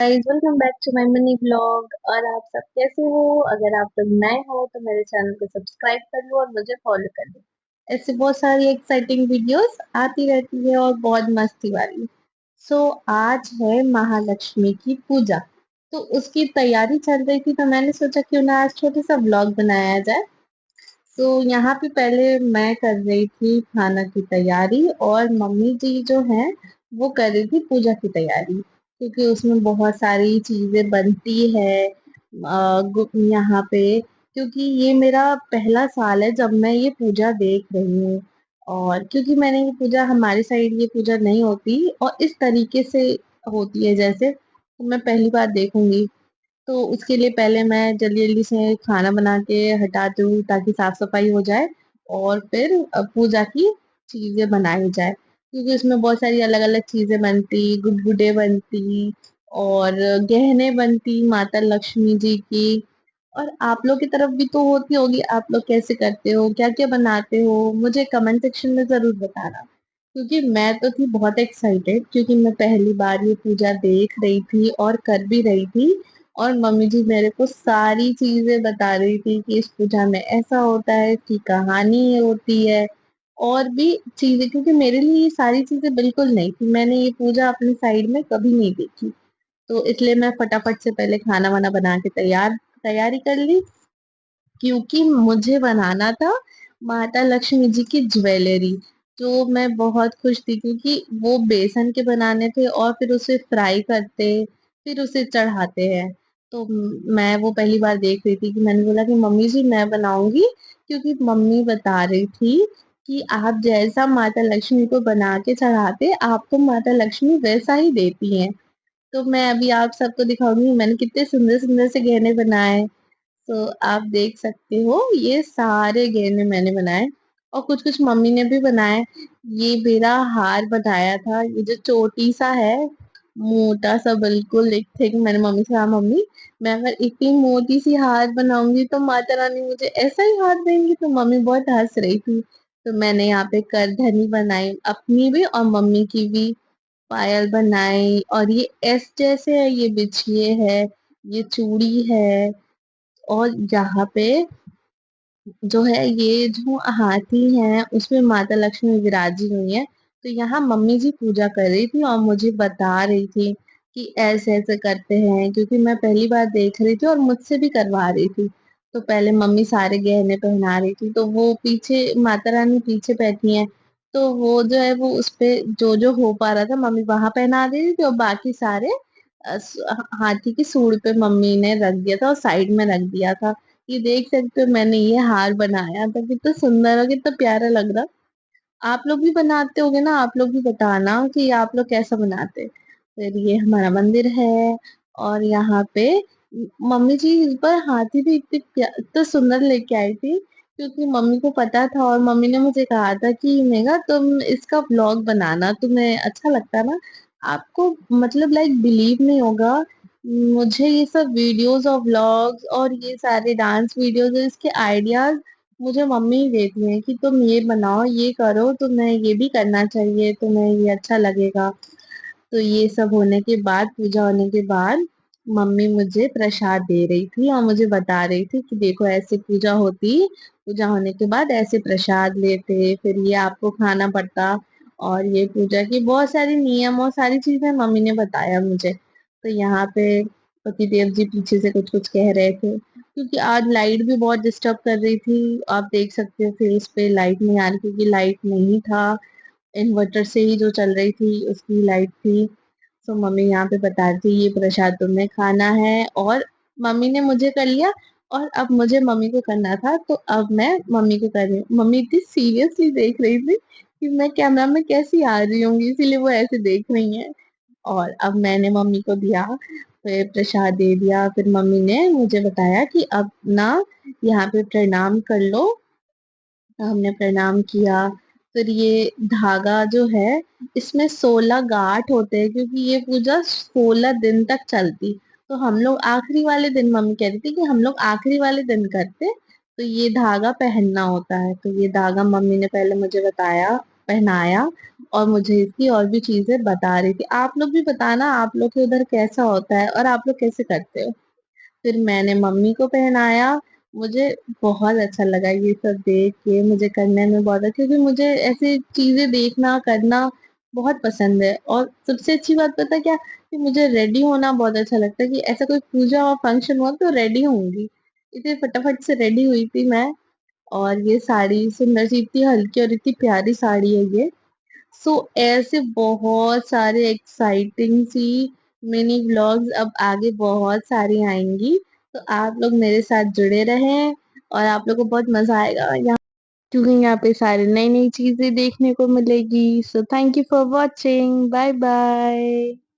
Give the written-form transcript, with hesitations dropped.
Guys, welcome back to my mini blog. और आप सब कैसे हो? अगर आप लोग नए हो तो मेरे चैनल को सब्सक्राइब कर लो और मुझे फॉलो कर लो। ऐसे बहुत सारी एक्साइटिंग वीडियोस आती रहती है और बहुत मस्ती वाली। आज है महालक्ष्मी की पूजा। तो उसकी तैयारी चल रही थी, तो मैंने सोचा क्यों ना आज छोटा सा ब्लॉग बनाया जाए। यहाँ पे पहले मैं कर रही थी खाना की तैयारी और मम्मी जी जो हैं वो कर रही थी पूजा की तैयारी, क्योंकि उसमें बहुत सारी चीजें बनती है यहाँ पे। क्योंकि ये मेरा पहला साल है जब मैं ये पूजा देख रही हूँ, और क्योंकि मैंने ये पूजा, हमारी साइड ये पूजा नहीं होती और इस तरीके से होती है जैसे, तो मैं पहली बार देखूंगी। तो उसके लिए पहले मैं जल्दी जल्दी से खाना बना के हटाती हूँ ताकि साफ सफाई हो जाए, और फिर पूजा की चीजें बनाई जाए, क्योंकि उसमें बहुत सारी अलग अलग चीजें बनती, गुडगुडे बनती और गहने बनती माता लक्ष्मी जी की। और आप लोग की तरफ भी तो होती होगी, आप लोग कैसे करते हो, क्या क्या बनाते हो, मुझे कमेंट सेक्शन में जरूर बताना। क्योंकि मैं तो थी बहुत एक्साइटेड, क्योंकि मैं पहली बार ये पूजा देख रही थी और कर भी रही थी। और मम्मी जी मेरे को सारी चीजें बता रही थी कि इस पूजा में ऐसा होता है, इसकी कहानी ये होती है और भी चीजें, क्योंकि मेरे लिए ये सारी चीजें बिल्कुल नहीं थी, मैंने ये पूजा अपनी साइड में कभी नहीं देखी। तो इसलिए मैं फटाफट से पहले खाना वाना बना के तैयारी कर ली, क्योंकि मुझे बनाना था माता लक्ष्मी जी की ज्वेलरी। जो मैं बहुत खुश थी, क्योंकि वो बेसन के बनाने थे और फिर उसे फ्राई करते, फिर उसे चढ़ाते हैं। तो मैं वो पहली बार देख रही थी, कि मैंने बोला कि मम्मी जी मैं बनाऊंगी, क्योंकि मम्मी बता रही थी कि आप जैसा माता लक्ष्मी को बना के चढ़ाते, आपको माता लक्ष्मी वैसा ही देती हैं। तो मैं अभी आप सबको दिखाऊंगी मैंने कितने सुंदर सुंदर से गहने बनाए। तो आप देख सकते हो ये सारे गहने मैंने बनाए, और कुछ कुछ मम्मी ने भी बनाए। ये मेरा हार बनाया था, ये जो चोटी सा है, मोटा सा बिल्कुल एक थे, कि मैंने मम्मी से कहा मम्मी मैं अगर इतनी मोटी सी हार बनाऊंगी तो माता रानी मुझे ऐसा ही हार देंगी। तो मम्मी बहुत हंस रही थी। तो मैंने यहाँ पे करधनी बनाई अपनी भी और मम्मी की भी, पायल बनाई, और ये एस जैसे है ये बिछिए है, ये चूड़ी है। और यहाँ पे जो है ये जो हाथी है उसमें माता लक्ष्मी विराजी हुई है। तो यहाँ मम्मी जी पूजा कर रही थी और मुझे बता रही थी कि ऐसे ऐसे करते हैं, क्योंकि मैं पहली बार देख रही थी और मुझसे भी करवा रही थी। तो पहले मम्मी सारे गहने पहना रही थी, तो वो पीछे माता रानी पीछे बैठी हैं। तो वो जो है वो उस पे जो जो हो पा रहा था मम्मी वहां पहना दे रही थी, और बाकी सारे हाथी की सूंड पे मम्मी ने रख दिया था और साइड में रख दिया था। ये देख सकते हो मैंने ये हार बनाया था, कितना सुंदर और कितना प्यारा लग रहा। आप लोग भी बनाते होगे ना, आप लोग भी बताना कि आप लोग कैसा बनाते। फिर ये हमारा मंदिर है, और यहाँ पे मम्मी जी इस बार हाथी भी इतना सुंदर लेके आई थी, क्योंकि मम्मी को पता था और मम्मी ने मुझे कहा था कि मेघा तुम इसका व्लॉग बनाना, तुम्हें अच्छा लगता ना। आपको मतलब लाइक बिलीव नहीं होगा, मुझे ये सब वीडियोस और व्लॉग्स और ये सारे डांस वीडियोस इसके आइडियाज मुझे मम्मी ही देती हैं कि तुम ये बनाओ, ये करो, तुम्हें ये भी करना चाहिए, तुम्हें ये अच्छा लगेगा। तो ये सब होने के बाद, पूजा होने के बाद, मम्मी मुझे प्रसाद दे रही थी और मुझे बता रही थी कि देखो ऐसे पूजा होती, पूजा होने के बाद ऐसे प्रसाद लेते, फिर ये आपको खाना पड़ता। और ये पूजा की बहुत सारी नियम और सारी चीजें मम्मी ने बताया मुझे। तो यहाँ पे पतिदेव जी पीछे से कुछ कुछ कह रहे थे, क्योंकि आज लाइट भी बहुत डिस्टर्ब कर रही थी। आप देख सकते हो फेस पे लाइट नहीं आ रही, क्योंकि लाइट नहीं था, इन्वर्टर से ही जो चल रही थी उसकी लाइट थी। तो मम्मी यहाँ पे बता रही थी ये प्रसाद तुम्हें खाना है, और मम्मी ने मुझे कर लिया, और अब मुझे मम्मी को करना था, तो अब मैं मम्मी को कर रही हूँ। मम्मी इतनी सीरियसली देख रही थी कि मैं कैमरा में कैसी आ रही होंगी, इसीलिए वो ऐसे देख रही हैं। और अब मैंने मम्मी को दिया, फिर प्रसाद दे दिया, फिर मम्मी ने मुझे बताया कि अब ना यहाँ पे प्रणाम कर लो। तो हमने प्रणाम किया। फिर ये धागा जो है, इसमें 16 गांठ होते हैं, क्योंकि ये पूजा 16 दिन तक चलती। तो हम लोग आखिरी वाले दिन, मम्मी कह रही थी कि हम लोग आखिरी वाले दिन करते, तो ये धागा पहनना होता है। तो ये धागा मम्मी ने पहले मुझे बताया, पहनाया और मुझे इसकी और भी चीज़ें बता रही थी। आप लोग भी बताना आप लोग के उधर कैसा होता है और आप लोग कैसे करते हो? फिर मैंने मम्मी को पहनाया, मुझे बहुत अच्छा लगा ये सब देख के, मुझे करने में बहुत अच्छा क्योंकि मुझे ऐसी चीज़ें देखना, करना बहुत पसंद है और सबसे अच्छी बात पता है क्या? कि मुझे रेडी होना बहुत अच्छा लगता है कि ऐसा कोई पूजा और फंक्शन हुआ तो रेडी होंगी। इतने फटाफट से रेडी हुई थी मैं और ये साड़ी सुंदर सी इतनी हल्की और इतनी प्यारी साड़ी है ये। सो ऐसे बहुत सारे एक्साइटिंग सी मिनी व्लॉग्स अब आगे बहुत सारी आएँगी, तो आप लोग मेरे साथ जुड़े रहें और आप लोग को बहुत मज़ा आएगा यहाँ क्योंकि यहाँ पे सारी नई-नई चीज़ें देखने को मिलेगी। So thank you for watching. Bye bye.